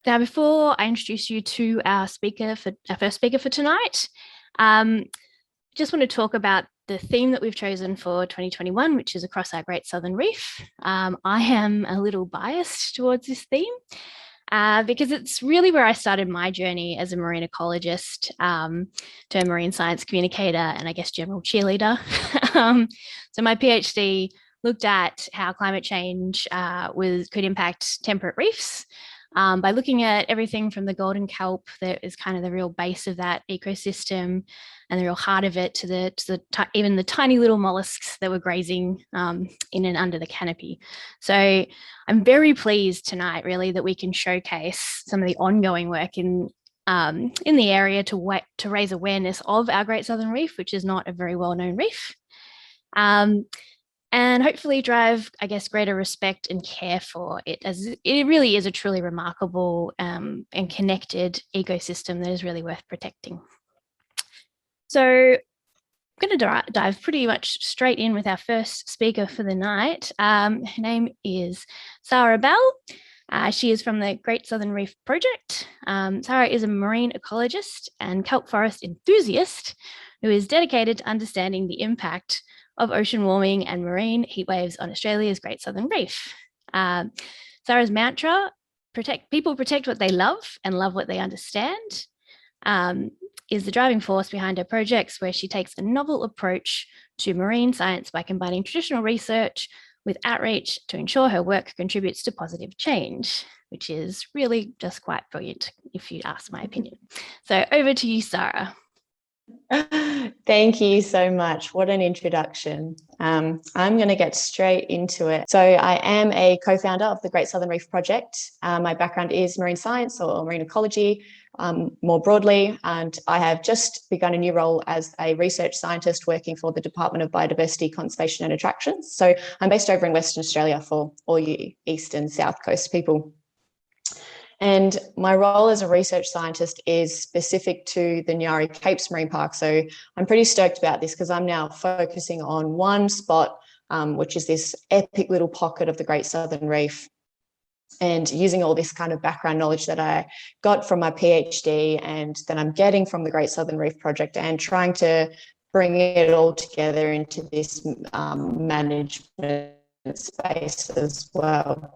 Now, before I introduce you to our first speaker for tonight, um, just want to talk about the theme that we've chosen for 2021, which is across our Great Southern Reef. I am a little biased towards this theme because it's really where I started my journey as a marine ecologist, to a marine science communicator, and I guess general cheerleader. So my PhD looked at how climate change could impact temperate reefs, by looking at everything from the golden kelp that is kind of the real base of that ecosystem and the real heart of it, even the tiny little mollusks that were grazing in and under the canopy. So I'm very pleased tonight, really, that we can showcase some of the ongoing work in the area to raise awareness of our Great Southern Reef, which is not a very well-known reef. And hopefully drive, I guess, greater respect and care for it, as it really is a truly remarkable and connected ecosystem that is really worth protecting. So I'm going to dive pretty much straight in with our first speaker for the night. Her name is Sahira Bell. She is from the Great Southern Reef Project. Sahira is a marine ecologist and kelp forest enthusiast who is dedicated to understanding the impact of ocean warming and marine heat waves on Australia's Great Southern Reef. Sahira's mantra, people protect what they love and love what they understand, is the driving force behind her projects, where she takes a novel approach to marine science by combining traditional research with outreach to ensure her work contributes to positive change, which is really just quite brilliant, if you ask my opinion. So over to you, Sahira. Thank you so much. What an introduction. I'm going to get straight into it. So I am a co-founder of the Great Southern Reef Project. My background is marine science or marine ecology, more broadly, and I have just begun a new role as a research scientist working for the Department of Biodiversity, Conservation and Attractions. So I'm based over in Western Australia for all you East and South Coast people. And my role as a research scientist is specific to the Nyari Capes Marine Park. So I'm pretty stoked about this because I'm now focusing on one spot, which is this epic little pocket of the Great Southern Reef, and using all this kind of background knowledge that I got from my PhD and that I'm getting from the Great Southern Reef Project, and trying to bring it all together into this management space as well.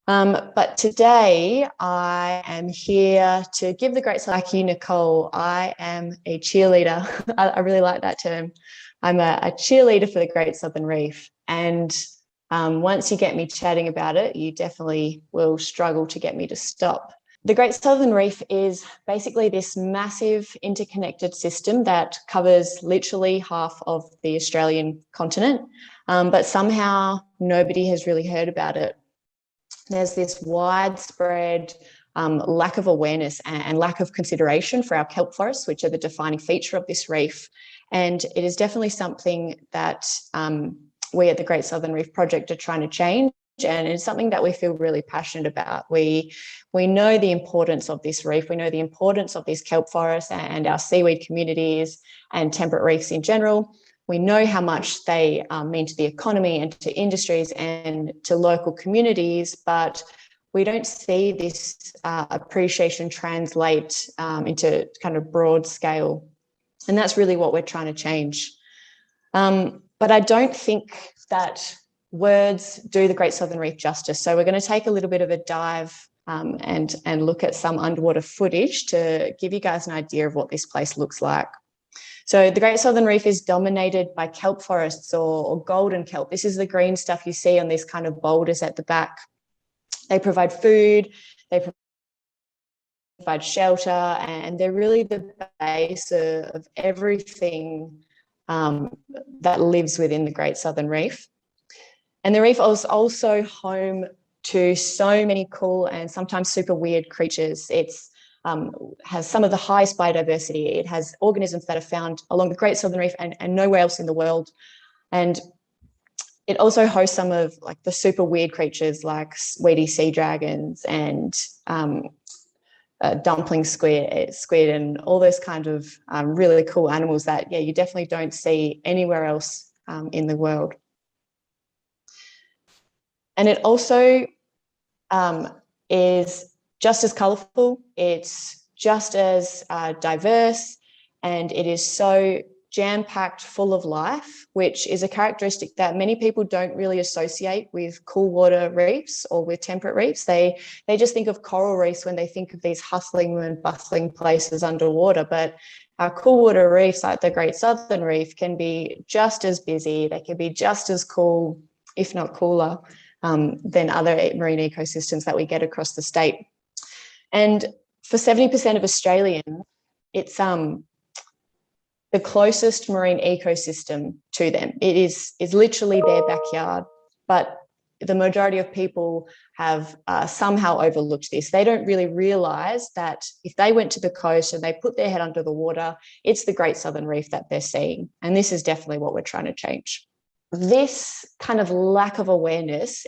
But today I am here to give the Great Southern, like you, Nicole, I am a cheerleader. I really like that term. I'm a cheerleader for the Great Southern Reef. And once you get me chatting about it, you definitely will struggle to get me to stop. The Great Southern Reef is basically this massive interconnected system that covers literally half of the Australian continent, but somehow nobody has really heard about it. There's this widespread lack of awareness and lack of consideration for our kelp forests, which are the defining feature of this reef. And it is definitely something that we at the Great Southern Reef Project are trying to change. And it's something that we feel really passionate about. We know the importance of this reef. We know the importance of these kelp forests and our seaweed communities and temperate reefs in general. We know how much they mean to the economy and to industries and to local communities, but we don't see this appreciation translate into kind of broad scale. And that's really what we're trying to change. But I don't think that words do the Great Southern Reef justice. So we're going to take a little bit of a dive and look at some underwater footage to give you guys an idea of what this place looks like. So the Great Southern Reef is dominated by kelp forests or golden kelp. This is the green stuff you see on these kind of boulders at the back. They provide food, they provide shelter, and they're really the base of everything that lives within the Great Southern Reef. And the reef is also home to so many cool and sometimes super weird creatures. It's has some of the highest biodiversity. It has organisms that are found along the Great Southern Reef and nowhere else in the world. And it also hosts some of like the super weird creatures like weedy sea dragons and dumpling squid and all those kind of really cool animals that, yeah, you definitely don't see anywhere else in the world. And it also is just as colourful, it's just as diverse, and it is so jam-packed full of life, which is a characteristic that many people don't really associate with cool water reefs or with temperate reefs. They just think of coral reefs when they think of these hustling and bustling places underwater, but our cool water reefs like the Great Southern Reef can be just as busy, they can be just as cool, if not cooler, than other marine ecosystems that we get across the state. And for 70% of Australians, it's the closest marine ecosystem to them. It is literally their backyard, but the majority of people have somehow overlooked this. They don't really realise that if they went to the coast and they put their head under the water, it's the Great Southern Reef that they're seeing. And this is definitely what we're trying to change. This kind of lack of awareness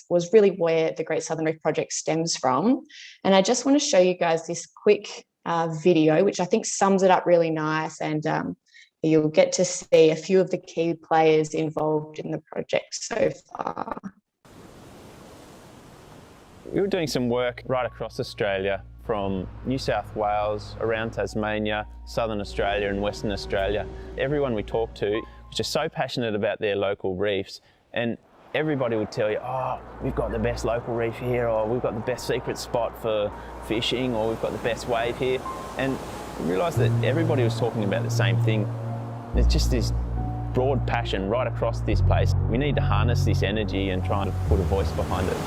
was really where the Great Southern Reef project stems from. And I just want to show you guys this quick video, which I think sums it up really nice, and you'll get to see a few of the key players involved in the project so far. We were doing some work right across Australia, from New South Wales, around Tasmania, Southern Australia and Western Australia. Everyone we talked to was just so passionate about their local reefs, and everybody would tell you, oh, we've got the best local reef here, or we've got the best secret spot for fishing, or we've got the best wave here. And we realised that everybody was talking about the same thing. There's just this broad passion right across this place. We need to harness this energy and try and put a voice behind it.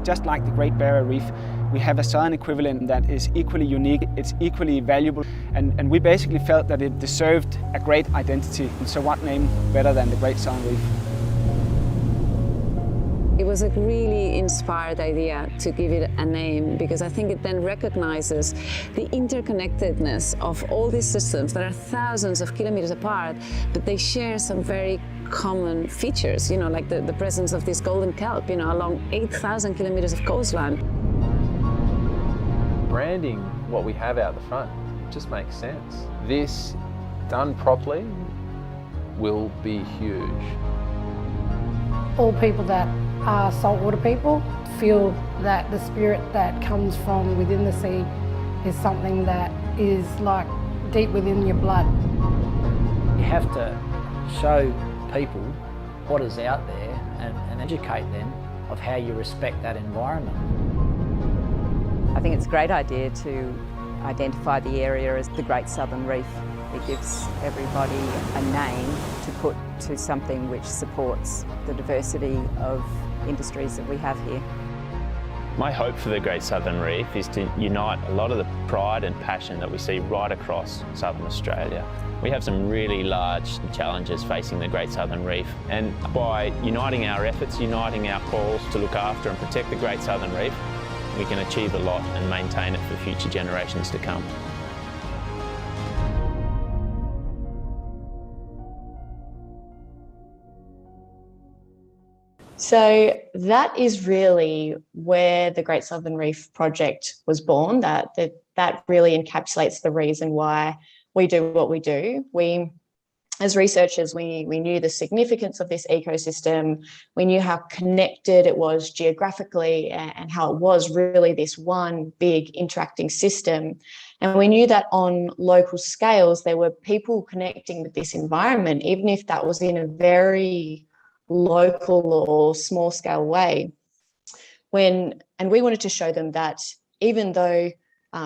Just like the Great Barrier Reef, we have a southern equivalent that is equally unique, it's equally valuable, and we basically felt that it deserved a great identity. And so what name better than the Great Southern Reef? It was a really inspired idea to give it a name, because I think it then recognizes the interconnectedness of all these systems that are thousands of kilometers apart, but they share some very common features, you know, like the presence of this golden kelp, you know, along 8,000 kilometers of coastline. Branding what we have out the front just makes sense. This, done properly, will be huge. All people that are saltwater people feel that the spirit that comes from within the sea is something that is like deep within your blood. You have to show people what is out there and educate them of how you respect that environment. I think it's a great idea to identify the area as the Great Southern Reef. It gives everybody a name to put to something which supports the diversity of industries that we have here. My hope for the Great Southern Reef is to unite a lot of the pride and passion that we see right across Southern Australia. We have some really large challenges facing the Great Southern Reef, and by uniting our efforts, uniting our calls to look after and protect the Great Southern Reef, we can achieve a lot and maintain it for future generations to come. So that is really where the Great Southern Reef project was born. That really encapsulates the reason why we do what we do. We, as researchers, we knew the significance of this ecosystem. We knew how connected it was geographically and how it was really this one big interacting system. And we knew that on local scales, there were people connecting with this environment, even if that was in a very local or small scale way. And we wanted to show them that even though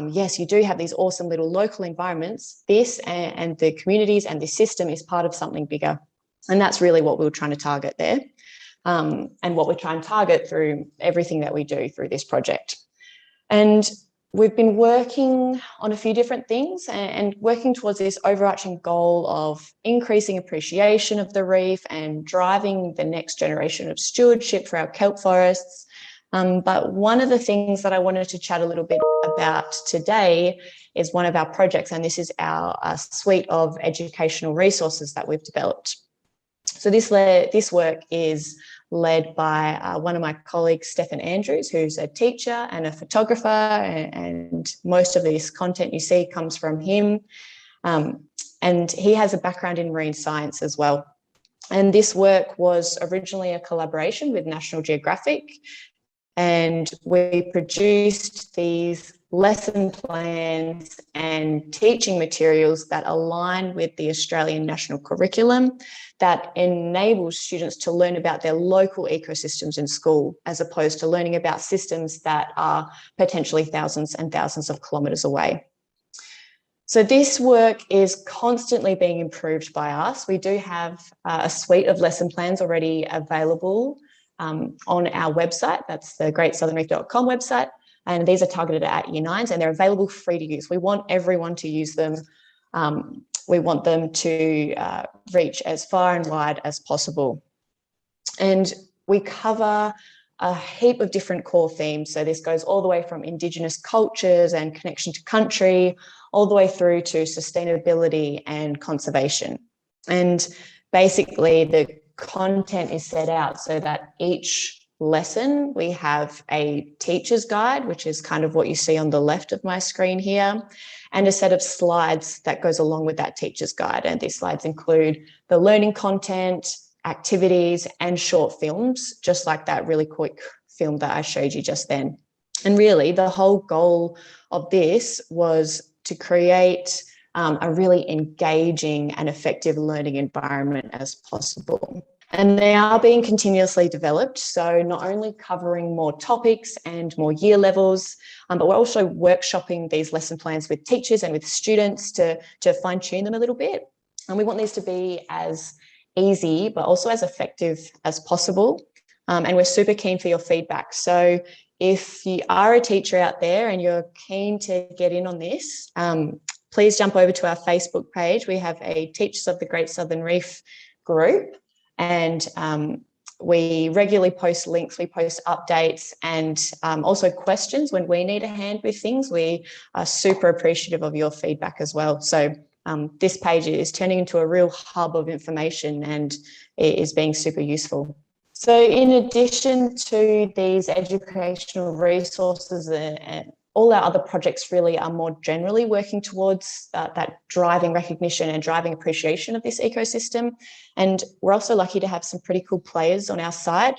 yes, you do have these awesome little local environments, this and the communities and the system is part of something bigger. And that's really what we were trying to target there, and what we're trying to target through everything that we do through this project. And we've been working on a few different things and working towards this overarching goal of increasing appreciation of the reef and driving the next generation of stewardship for our kelp forests. But one of the things that I wanted to chat a little bit about today is one of our projects, and this is our suite of educational resources that we've developed. So this work is led by one of my colleagues, Stefan Andrews, who's a teacher and a photographer, and most of this content you see comes from him. And he has a background in marine science as well. And this work was originally a collaboration with National Geographic. and we produced these lesson plans and teaching materials that align with the Australian national curriculum that enables students to learn about their local ecosystems in school, as opposed to learning about systems that are potentially thousands and thousands of kilometres away. So this work is constantly being improved by us. We do have a suite of lesson plans already available on our website. That's the greatsouthernreef.com website. And these are targeted at Year 9s, and they're available free to use. We want everyone to use them. We want them to reach as far and wide as possible. And we cover a heap of different core themes. So this goes all the way from Indigenous cultures and connection to country, all the way through to sustainability and conservation. And basically the content is set out so that each lesson we have a teacher's guide, which is kind of what you see on the left of my screen here, and a set of slides that goes along with that teacher's guide. And these slides include the learning content, activities, and short films, just like that really quick film that I showed you just then. And really the whole goal of this was to create a really engaging and effective learning environment as possible. And they are being continuously developed. So not only covering more topics and more year levels, but we're also workshopping these lesson plans with teachers and with students to fine tune them a little bit. And we want these to be as easy, but also as effective as possible. And we're super keen for your feedback. So if you are a teacher out there and you're keen to get in on this, please jump over to our Facebook page. We have a Teachers of the Great Southern Reef group, and we regularly post links, we post updates, and also questions when we need a hand with things. We are super appreciative of your feedback as well. So this page is turning into a real hub of information, and it is being super useful. So in addition to these educational resources, and all our other projects really are more generally working towards that driving recognition and driving appreciation of this ecosystem. And we're also lucky to have some pretty cool players on our side.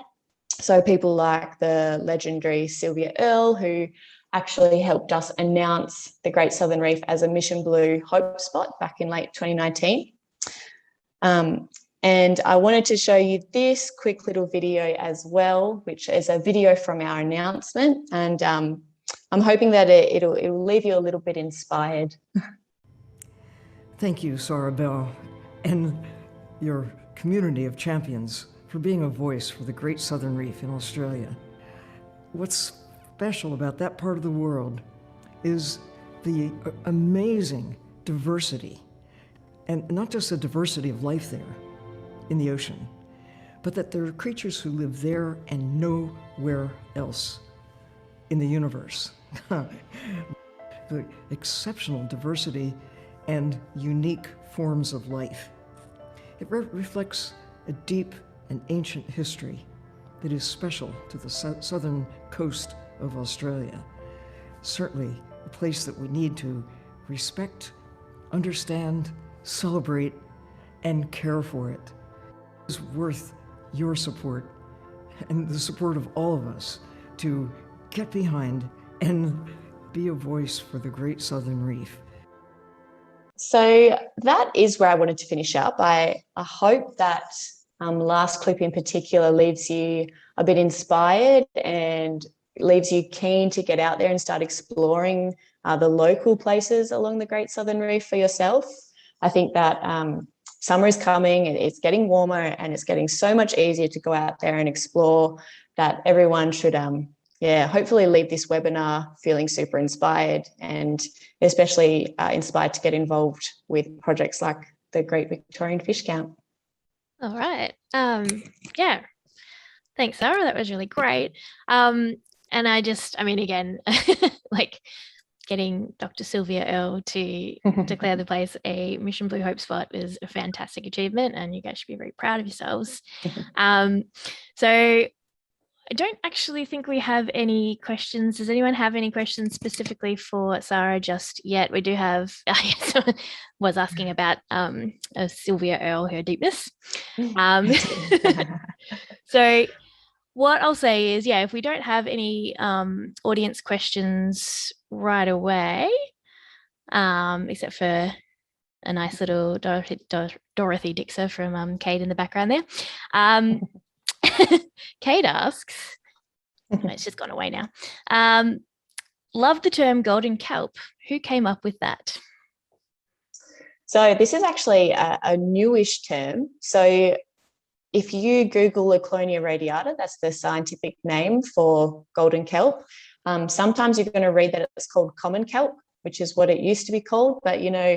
So people like the legendary Sylvia Earle, who actually helped us announce the Great Southern Reef as a Mission Blue Hope Spot back in late 2019. And I wanted to show you this quick little video as well, which is a video from our announcement. And I'm hoping that it'll leave you a little bit inspired. Thank you, Sahira Bell, and your community of champions for being a voice for the Great Southern Reef in Australia. What's special about that part of the world is the amazing diversity, and not just the diversity of life there in the ocean, but that there are creatures who live there and nowhere else in the universe. The exceptional diversity and unique forms of life. It reflects a deep and ancient history that is special to the southern coast of Australia. Certainly a place that we need to respect, understand, celebrate, and care for it. It is worth your support and the support of all of us to get behind and be a voice for the Great Southern Reef. So that is where I wanted to finish up. I hope that last clip in particular leaves you a bit inspired and leaves you keen to get out there and start exploring the local places along the Great Southern Reef for yourself. I think that summer is coming, it's getting warmer, and it's getting so much easier to go out there and explore that everyone should hopefully leave this webinar feeling super inspired, and especially inspired to get involved with projects like the Great Victorian Fish Count. All right. Yeah. Thanks, Sarah. That was really great. And again, like getting Dr. Sylvia Earle to declare the place a Mission Blue Hope Spot is a fantastic achievement, and you guys should be very proud of yourselves. So I don't actually think we have any questions. Does anyone have any questions specifically for Sarah just yet? We do have, someone was asking about Sylvia Earle, her deepness. So what I'll say is, yeah, if we don't have any audience questions right away, except for a nice little Dorothy Dixer from Kate in the background there. Kate asks, it's just gone away now. Love the term golden kelp. Who came up with that? So this is actually a newish term. So if you Google Leuconia radiata, that's the scientific name for golden kelp, sometimes you're going to read that it's called common kelp, which is what it used to be called. But, you know,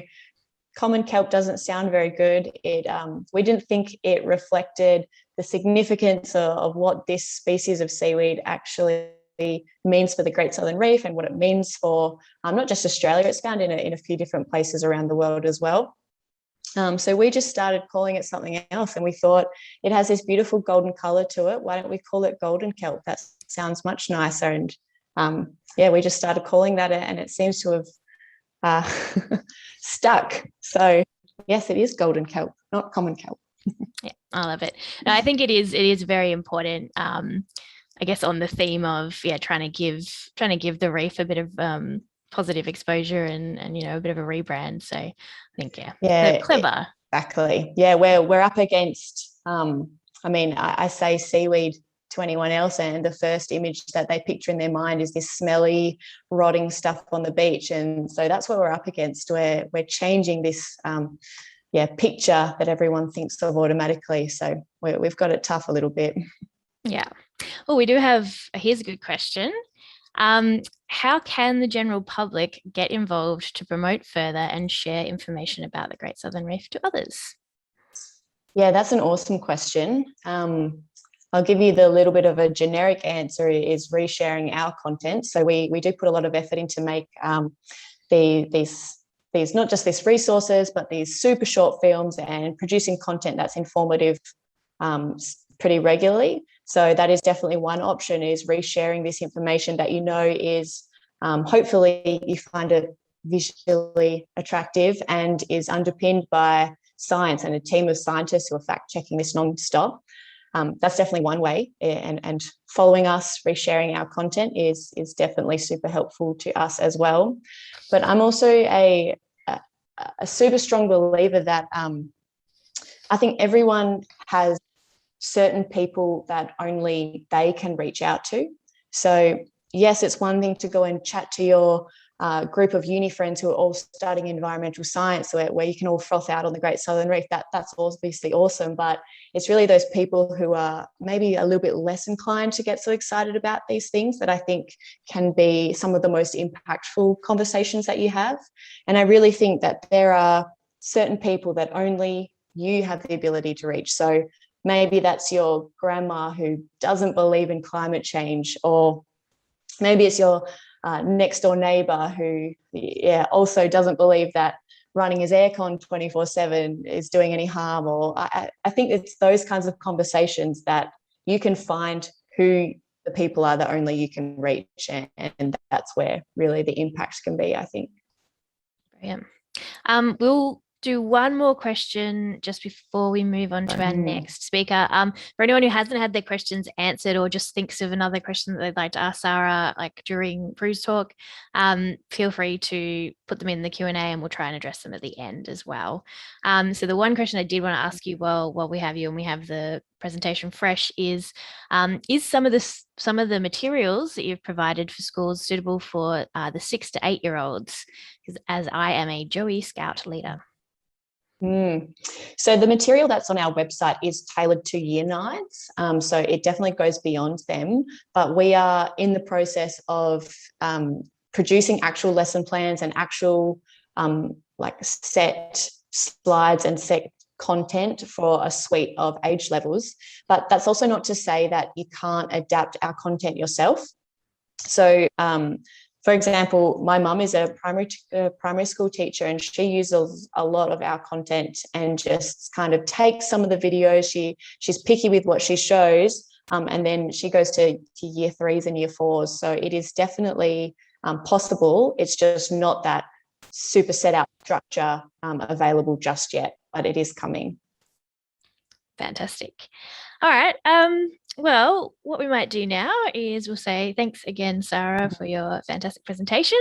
common kelp doesn't sound very good. We didn't think it reflected the significance of what this species of seaweed actually means for the Great Southern Reef and what it means for not just Australia. It's found in a few different places around the world as well. So we just started calling it something else, and we thought it has this beautiful golden colour to it. Why don't we call it golden kelp? That sounds much nicer. And we just started calling that, and it seems to have stuck. So yes, it is golden kelp, not common kelp. Yeah, I love it. No, I think it is very important. I guess on the theme of trying to give the reef a bit of positive exposure and you know, a bit of a rebrand. So I think clever. Exactly. Yeah, we're up against I say seaweed to anyone else, and the first image that they picture in their mind is this smelly, rotting stuff on the beach. And so that's what we're up against. We're changing this picture that everyone thinks of automatically. So we've got it tough a little bit. Yeah. Well, we do have, here's a good question. How can the general public get involved to promote further and share information about the Great Southern Reef to others? Yeah, that's an awesome question. I'll give you the little bit of a generic answer is resharing our content. So we do put a lot of effort into make these not just these resources, but these super short films and producing content that's informative pretty regularly. So that is definitely one option, is resharing this information that you know is hopefully you find it visually attractive and is underpinned by science and a team of scientists who are fact checking this non-stop. That's definitely one way, and following us, resharing our content is definitely super helpful to us as well. But I'm also a super strong believer that I think everyone has certain people that only they can reach out to. So yes, it's one thing to go and chat to your group of uni friends who are all studying environmental science, where you can all froth out on the Great Southern Reef. That's obviously awesome, but it's really those people who are maybe a little bit less inclined to get so excited about these things that I think can be some of the most impactful conversations that you have. And I really think that there are certain people that only you have the ability to reach. So maybe that's your grandma who doesn't believe in climate change, or maybe it's your next door neighbor who also doesn't believe that running his aircon 24/7 is doing any harm. Or I think it's those kinds of conversations that you can find who the people are that only you can reach, and that's where really the impact can be, I think. Brilliant. We'll do one more question just before we move on to our next speaker. For anyone who hasn't had their questions answered or just thinks of another question that they'd like to ask Sarah, like during Prue's talk, feel free to put them in the Q&A and we'll try and address them at the end as well. So the one question I did want to ask you while we have you and we have the presentation fresh is some of the materials that you've provided for schools suitable for the 6 to 8 year olds? Because as I am a Joey Scout leader. So the material that's on our website is tailored to year 9s. So it definitely goes beyond them, but we are in the process of producing actual lesson plans and actual set slides and set content for a suite of age levels. But that's also not to say that you can't adapt our content yourself. So for example, my mum is a primary school teacher, and she uses a lot of our content and just kind of takes some of the videos. She's picky with what she shows, and then she goes to year 3s and year 4s. So it is definitely possible. It's just not that super set out structure available just yet, but it is coming. Fantastic. All right. Well, what we might do now is we'll say thanks again, Sarah, for your fantastic presentation.